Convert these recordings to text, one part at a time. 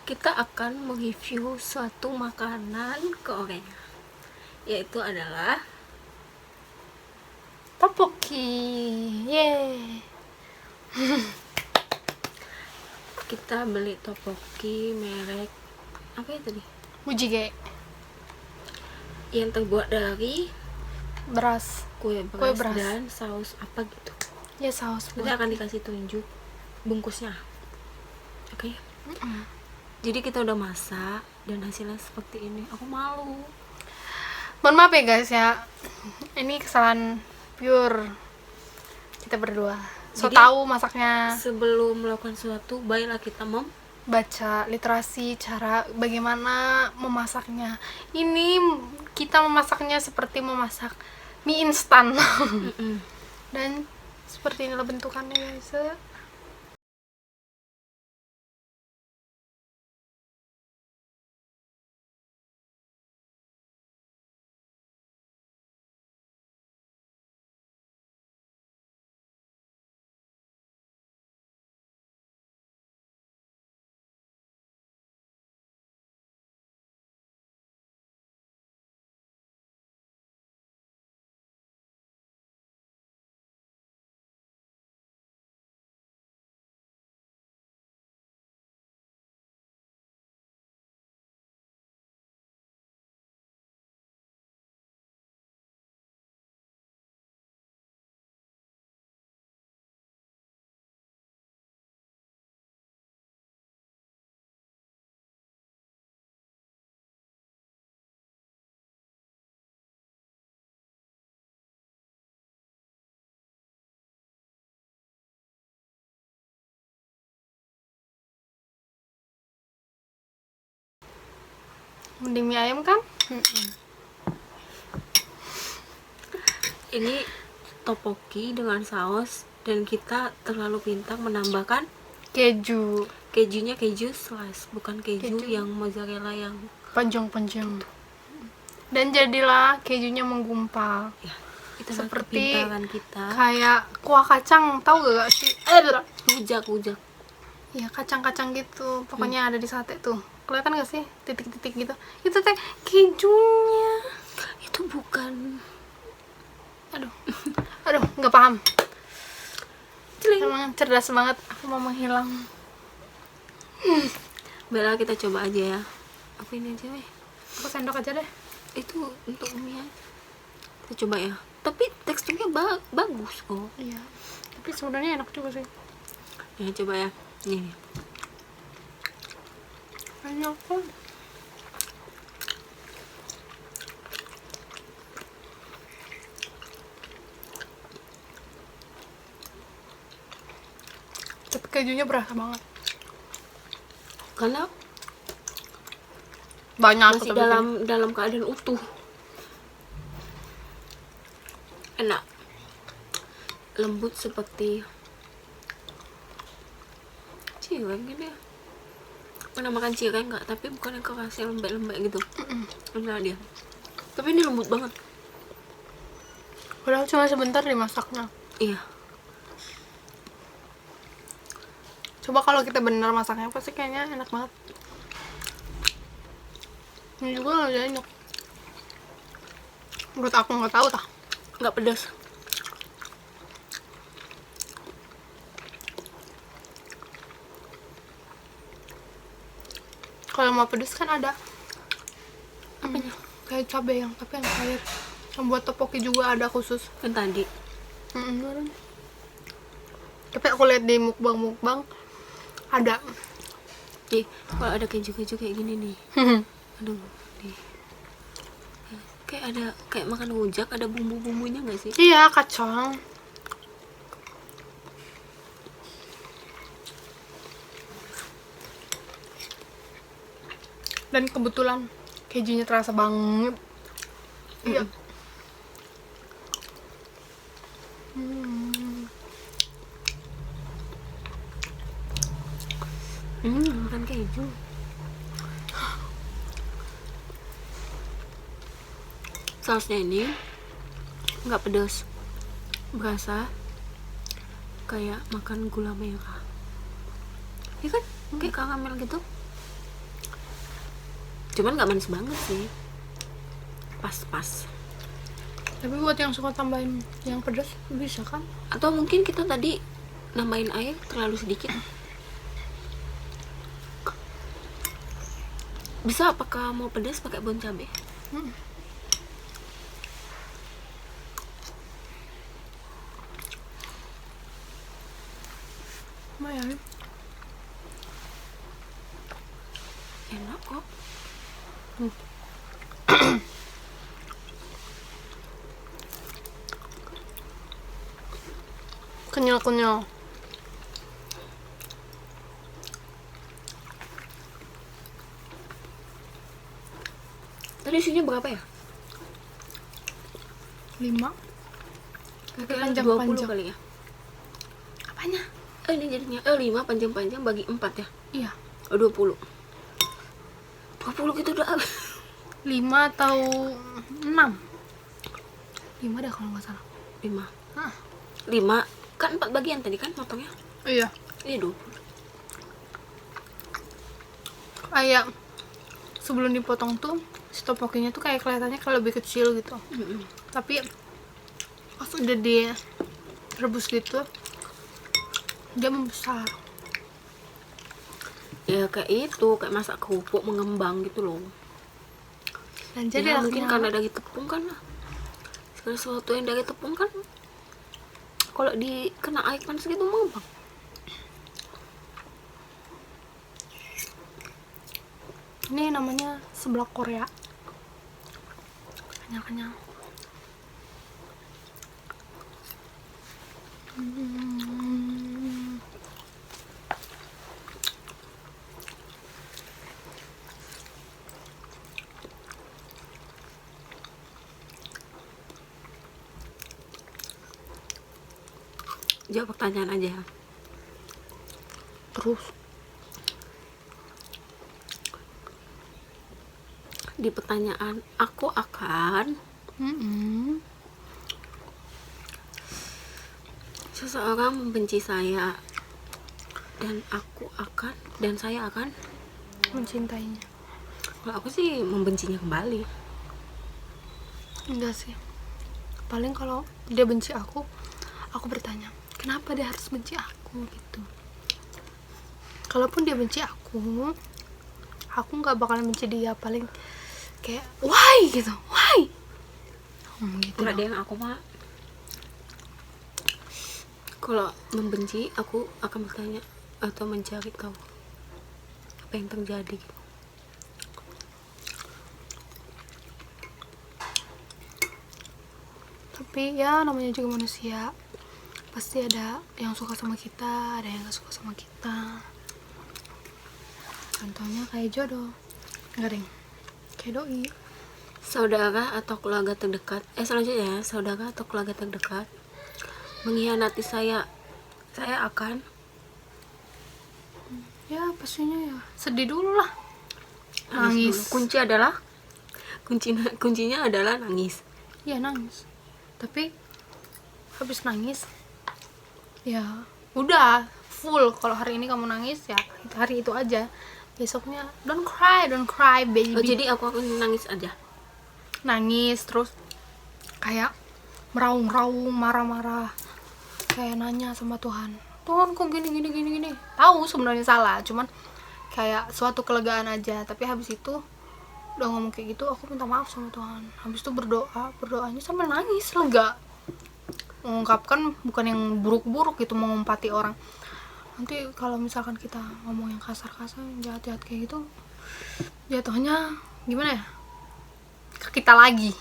kita akan mereview suatu makanan Korea, yaitu adalah tteokbokki. Yeay. kita beli tteokbokki merek apa ya tadi? Mujige. Yang terbuat dari Beras. kue Kue beras beras. dan saus apa gitu. Ya saus Nanti akan dikasih tunjuk bungkusnya. Oke. Jadi kita udah masak dan hasilnya seperti ini. Aku malu. Mohon maaf ya guys ya. Ini kesalahan pure kita berdua. So Jadi, tahu masaknya, Sebelum melakukan sesuatu, baiklah kita baca literasi cara bagaimana memasaknya. Ini kita memasaknya seperti memasak mie instan. Dan seperti inilah bentukannya guys. Mending mie ayam kan? ini tteokbokki dengan saus, dan kita terlalu pintar menambahkan Keju kejunya, keju slice, bukan keju Keju. yang mozzarella yang panjang-panjang. Dan jadilah kejunya menggumpal. ya, itu Seperti kepintaran kita. Kayak kuah kacang, tahu gak sih? Ujak Ya kacang-kacang gitu, pokoknya ada di sate tuh. Kelihatan gak sih titik-titik gitu? Itu teh kejunya. itu bukan Aduh, nggak paham. Celing. Emang cerdas banget, aku mau menghilang. Bella, kita coba aja ya. Aku ini aja deh. Aku sendok aja deh. Itu untuk mie. Kita coba ya. Tapi teksturnya bagus kok. Iya. Tapi sebenarnya enak juga sih. Ya coba ya. Nih. Enak kok. Tapi kejunya berasa banget. Karena Banyak masih tapi dalam keadaan utuh. Enak. Lembut seperti cireng gini ya. Pernah makan cireng nggak? Tapi bukan yang keras, yang lembek-lembek gitu. Enak dia. Tapi ini lembut banget. padahal cuma sebentar dimasaknya. Iya. Coba kalau kita benar masaknya pasti kayaknya enak banget. Ini juga nggak enak. Menurut aku nggak tahu tah. Nggak pedas. Kalau mau pedes kan ada apanya? Kayak cabai tapi yang cair. Yang buat tteokbokki juga ada khusus. Kan tadi. Bener. Tapi aku lihat di mukbang ada. Nih, kalau ada keju-keju kayak gini nih. Aduh, nih. Kayak makan rujak, ada bumbu-bumbunya nggak sih? Iya, kacang. Dan kebetulan kejunya terasa banget. Iya. Makan keju. Sausnya ini nggak pedas, berasa kayak makan gula merah. Ya kan, kayak karamel gitu. Cuman nggak manis banget sih, pas-pas. Tapi buat yang suka tambahin yang pedas bisa kan? Atau mungkin kita tadi nambahin air terlalu sedikit. Bisa, apakah mau pedas pakai bon cabe? Lumayan. Enak kok. Kenyal-kenyal. Tadi isinya berapa ya? 5. Kira-kira Panjang-panjang. 20 kali ya? Apanya? Ini jadinya 5 panjang-panjang bagi 4 ya? Iya. 20 gitu udah. 5 atau 6. 5 dah kalau nggak salah. 5 Hah? 5 kan 4 bagian tadi kan potongnya? Iya. Iya 20. Kayak sebelum dipotong tuh si topokinya tuh kayak kelihatannya kalau lebih kecil gitu. Tapi pas udah dia rebus gitu dia membesar. Ya kayak itu, kayak masak kerupuk mengembang gitu loh. Dan Jadi jadi mungkin karena dari tepung kan, segala sesuatu yang dari tepung kan kalau dikena air panas gitu mengembang. ini namanya seblak Korea. Kenyal-kenyal. Jawab pertanyaan aja ya. Terus Di pertanyaan aku akan seseorang membenci saya dan saya akan mencintainya. kalau aku sih membencinya kembali. Enggak sih. Paling kalau dia benci aku bertanya, kenapa dia harus benci aku gitu. Kalaupun dia benci aku nggak bakalan benci dia, paling kayak why gitu, why gitu Kalau dong. dia yang aku mah, kalau membenci aku akan bertanya atau mencari tahu apa yang terjadi gitu. Tapi ya namanya juga manusia, pasti ada yang suka sama kita, ada yang gak suka sama kita. Contohnya kayak jodoh, enggak deng, kayak doi. Saudara atau keluarga terdekat, selanjutnya saudara atau keluarga terdekat mengkhianati saya akan Ya pastinya ya sedih dulu lah, nangis. dulu. Kuncinya adalah nangis. Ya nangis, tapi habis nangis ya udah full. Kalau hari ini kamu nangis ya hari itu aja, besoknya don't cry baby. Oh, jadi aku akan nangis aja. Nangis terus kayak meraung-raung, marah-marah, kayak nanya sama Tuhan kok gini. Tahu sebenarnya salah, cuman kayak suatu kelegaan aja. Tapi habis itu udah ngomong kayak gitu, aku minta maaf sama Tuhan. Habis itu berdoanya sambil nangis, lega, mengungkapkan bukan yang buruk-buruk gitu, mengumpati orang. Nanti kalau misalkan kita ngomong yang kasar-kasar, jahat-jahat kayak gitu, jatuhnya gimana ya, ke kita lagi.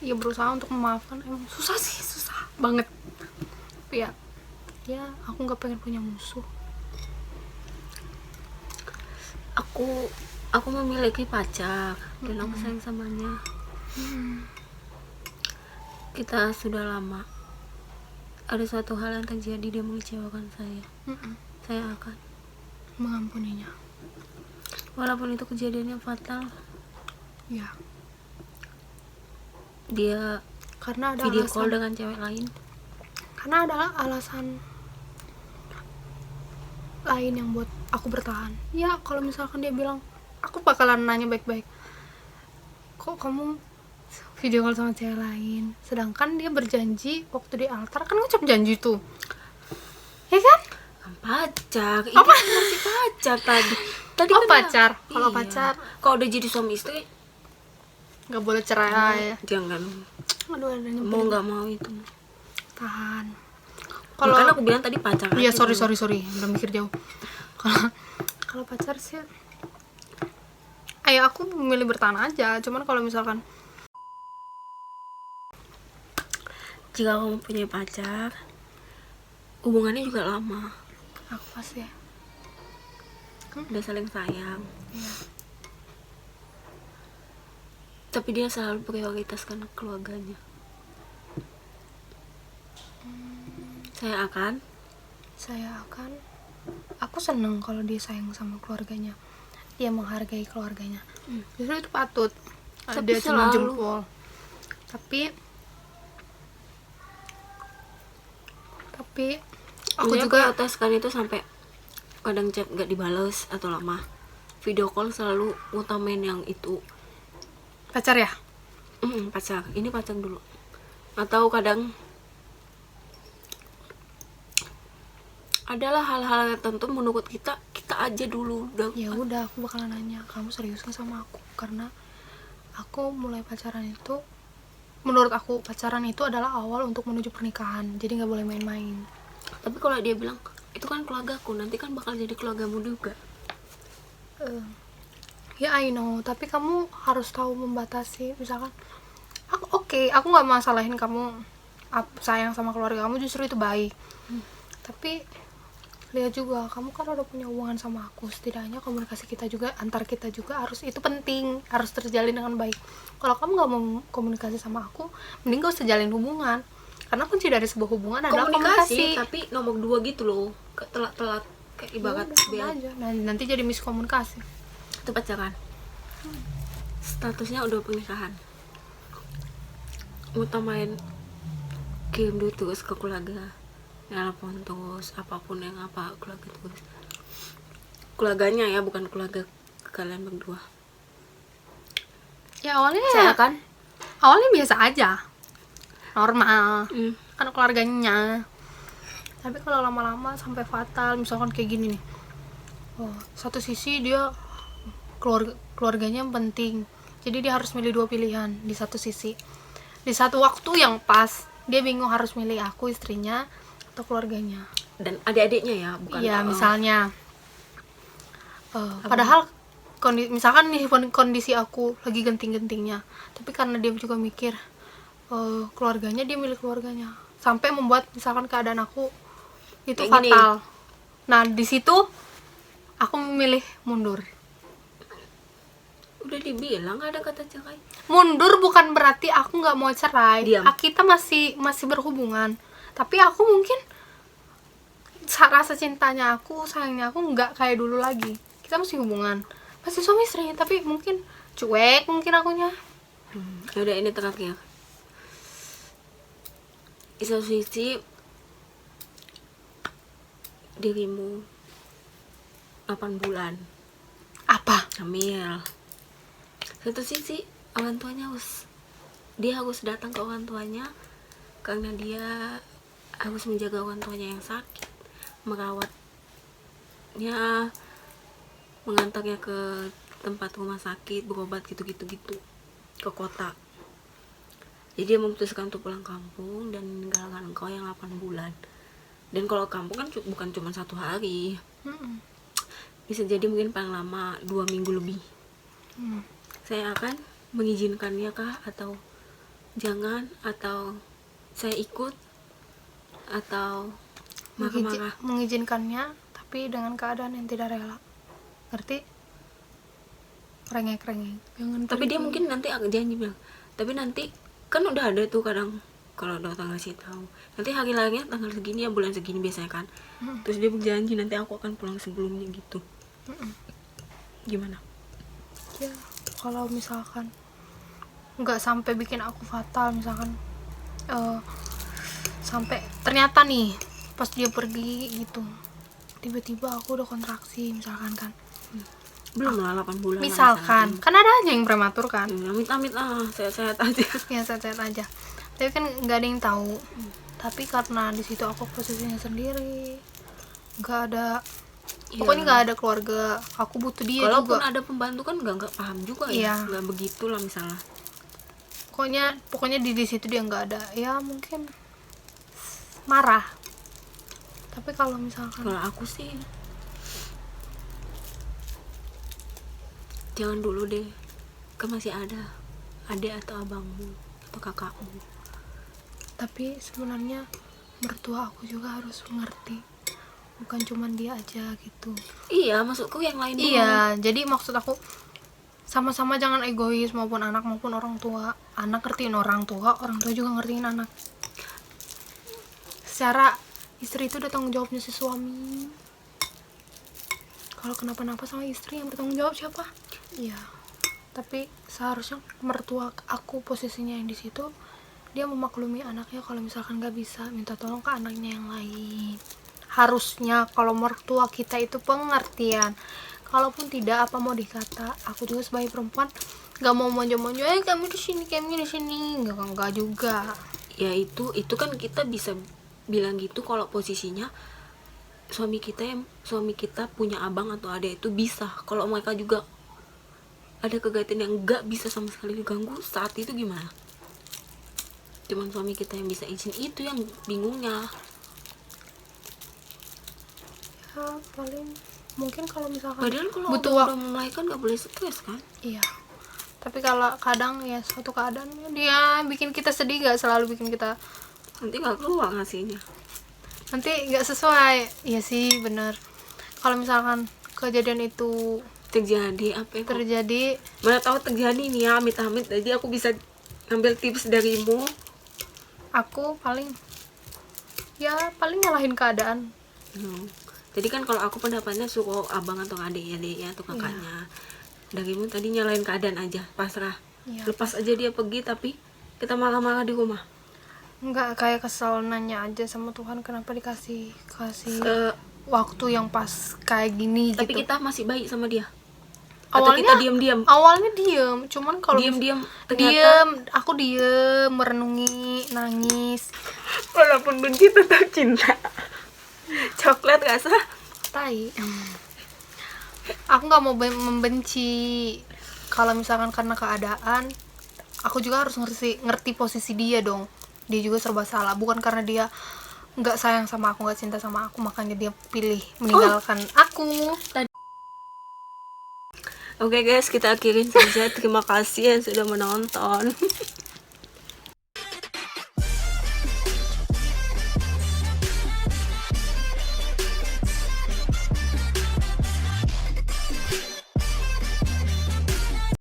Ya berusaha untuk memaafkan emang susah banget. Tapi ya aku nggak pengen punya musuh. Aku memiliki pacar dan aku sayang samanya. Kita sudah lama. Ada suatu hal yang terjadi, dia mengecewakan saya. Saya akan Mengampuninya. walaupun itu kejadiannya fatal. Ya, Dia karena ada video alasan. call dengan cewek lain. Karena ada alasan lain yang buat aku bertahan. Ya kalau misalkan dia bilang aku bakalan nanya baik-baik, kok kamu video call sama cewek lain, sedangkan dia berjanji waktu di altar kan ngucap janji tuh, ya kan? Kan pacar, ini kan masih pacar tadi Oh, kan pacar. ya. Kalau Iya. pacar kalau udah jadi suami istri nggak boleh cerai. jangan Aduh, ada nyempil. mau nggak mau itu. Tahan. Kalau Kalau aku bilang tadi pacar iya, aja sorry, dulu. udah mikir jauh. Kalau pacar sih, aku memilih bertahan aja. Cuman kalau misalkan Jika kamu punya pacar, hubungannya juga lama, aku pasti ya, udah saling sayang, iya. tapi dia selalu prioritaskan keluarganya. Saya akan Aku seneng kalau dia sayang sama keluarganya, dia menghargai keluarganya. Justru itu patut. Tapi Dia cuma selalu- jempol. Tapi aku dia juga prioritaskan itu sampai kadang chat nggak dibales atau lama, video call selalu utamain yang itu. pacar ya. Pacar, ini pacar dulu. Atau kadang adalah hal-hal tertentu menurut kita aja dulu udah. Ya udah, aku bakalan nanya, kamu serius gak sama aku? Karena aku mulai pacaran itu, menurut aku pacaran itu adalah awal untuk menuju pernikahan, jadi nggak boleh main-main. Tapi kalau dia bilang itu kan keluargaku, nanti kan bakal jadi keluargamu juga. Ya I know, tapi kamu harus tahu membatasi. Misalkan aku nggak masalahin kamu sayang sama keluarga kamu, justru itu baik. Tapi lihat juga, kamu kan udah punya hubungan sama aku, setidaknya komunikasi kita juga, antar kita juga harus, itu penting, harus terjalin dengan baik. Kalau kamu nggak mau komunikasi sama aku, mending gak usah jalin hubungan, karena kunci dari sebuah hubungan adalah komunikasi. Tapi nomor 2 gitu loh, telat-telat kayak ibarat Udah, sama biar aja. Nah, nanti jadi miskomunikasi. itu pacaran, statusnya udah pernikahan, utamain kirim duit terus ke keluarga, nelpon terus, apapun yang apa, keluarga terus, keluarganya ya, bukan keluarga kalian berdua. Ya awalnya Saya kan biasa aja, normal, kan keluarganya. Tapi kalau lama-lama sampai fatal, misalkan kayak gini nih, satu sisi dia keluarganya penting, jadi dia harus milih dua pilihan. Di satu sisi, di satu waktu yang pas, dia bingung harus milih aku, istrinya, atau keluarganya. dan adik-adiknya ya, bukan. Iya, misalnya padahal misalkan nih kondisi aku lagi genting-gentingnya, tapi karena dia juga mikir keluarganya, dia milih keluarganya, sampai membuat misalkan keadaan aku itu kayak fatal. Nah, di situ aku memilih mundur. Udah dibilang gak ada kata cerai. Mundur bukan berarti aku nggak mau cerai. Diam. Kita masih berhubungan, tapi aku mungkin rasa cintanya aku, sayangnya aku nggak kayak dulu lagi. Kita masih hubungan, masih suami istri, tapi mungkin cuek mungkin akunya. Ya udah, ini terakhir. Di satu sisi dirimu 8 bulan Apa? hamil, satu sisi orang tuanya dia harus datang ke orang tuanya karena dia harus menjaga orang tuanya yang sakit, merawatnya, mengantarnya ke tempat rumah sakit, berobat gitu ke kota. Jadi dia memutuskan untuk pulang kampung dan meninggalkan engkau yang 8 bulan. Dan kalau kampung kan bukan cuma 1 hari, bisa jadi mungkin paling lama 2 minggu lebih. Saya akan mengizinkannya kah, atau jangan, atau saya ikut, atau marah-marah. Mengizinkannya, tapi dengan keadaan yang tidak rela. Ngerti? Rengek-rengek. Jangan Tapi dia pergi. mungkin nanti janji bilang, tapi nanti kan udah ada tuh kadang kalau dokter ngasih tahu nanti hari lahirnya tanggal segini ya, bulan segini biasanya kan. Terus dia berjanji nanti aku akan pulang sebelumnya gitu. Gimana? Ya, kalau misalkan nggak sampai bikin aku fatal, misalkan sampai ternyata nih pas dia pergi gitu, tiba-tiba aku udah kontraksi misalkan kan, belum lah 8 bulan lah misalkan kan ada aja yang prematur kan. amit-amit lah, sehat-sehat aja. Ya sehat-sehat aja, tapi kan nggak ada yang tahu. Tapi karena di situ aku posisinya sendiri, nggak ada, pokoknya nggak ada keluarga, aku butuh dia Kalaupun juga. ada pembantu kan nggak paham juga Iya. ya, nggak begitulah misalnya. Pokoknya di situ dia nggak ada, ya mungkin marah. Tapi kalau misalkan Kalau aku sih jangan dulu deh, kan masih ada adik atau abangmu atau kakakmu. tapi sebenarnya mertua aku juga harus mengerti, bukan cuman dia aja gitu. Iya, maksudku yang lain dulu. Iya, jadi maksud aku sama-sama jangan egois, maupun anak maupun orang tua. Anak ngertiin orang tua juga ngertiin anak. Secara istri itu udah tanggung jawabnya si suami. Kalau kenapa-napa sama istri, yang bertanggung jawab siapa? Iya. Tapi seharusnya mertua aku posisinya yang di situ, dia memaklumi anaknya kalau misalkan nggak bisa, minta tolong ke anaknya yang lain. Harusnya kalau mertua kita itu pengertian. Kalaupun tidak, apa mau dikata, aku juga sebagai perempuan nggak mau monjo-monjo, kami di sini, kami di sini, nggak juga. Ya itu kan kita bisa bilang gitu kalau posisinya suami kita punya abang atau adik itu bisa. Kalau mereka juga ada kegiatan yang nggak bisa sama sekali diganggu, saat itu gimana? Cuman suami kita yang bisa izin, itu yang bingungnya. Ya paling mungkin kalau misalkan Padahal kalau butuh udah mulai kan nggak boleh stres kan? iya. Tapi kalau kadang ya suatu keadaan dia bikin kita sedih, gak selalu bikin kita Nanti nggak keluar hasilnya. nanti nggak sesuai. Iya sih bener, kalau misalkan kejadian itu Terjadi apa ya? terjadi, Mana tahu terjadi nih ya, amit-amit. Jadi aku bisa ngambil tips darimu. aku paling nyalahin keadaan. Jadi kan kalau aku pendapatnya suruh abang atau adik ya atau kakaknya. Darimu tadi nyalain keadaan aja, pasrah. Iya. Lepas aja dia pergi, tapi kita marah-marah di rumah. Nggak, kayak kesel nanya aja sama Tuhan, kenapa dikasih Eh, waktu yang pas kayak gini tapi gitu. kita masih baik sama dia. Atau kita diam-diam. Awalnya diem, cuman kalau Diam-diam aku diem, merenungi, nangis, walaupun benci tetap cinta. Coklat rasa tai. Aku nggak mau membenci. Kalau misalkan karena keadaan, aku juga harus ngerti posisi dia dong. Dia juga serba salah, bukan karena dia nggak sayang sama aku, nggak cinta sama aku, makanya dia pilih meninggalkan aku. Oke guys, kita akhirin saja. Terima kasih yang sudah menonton.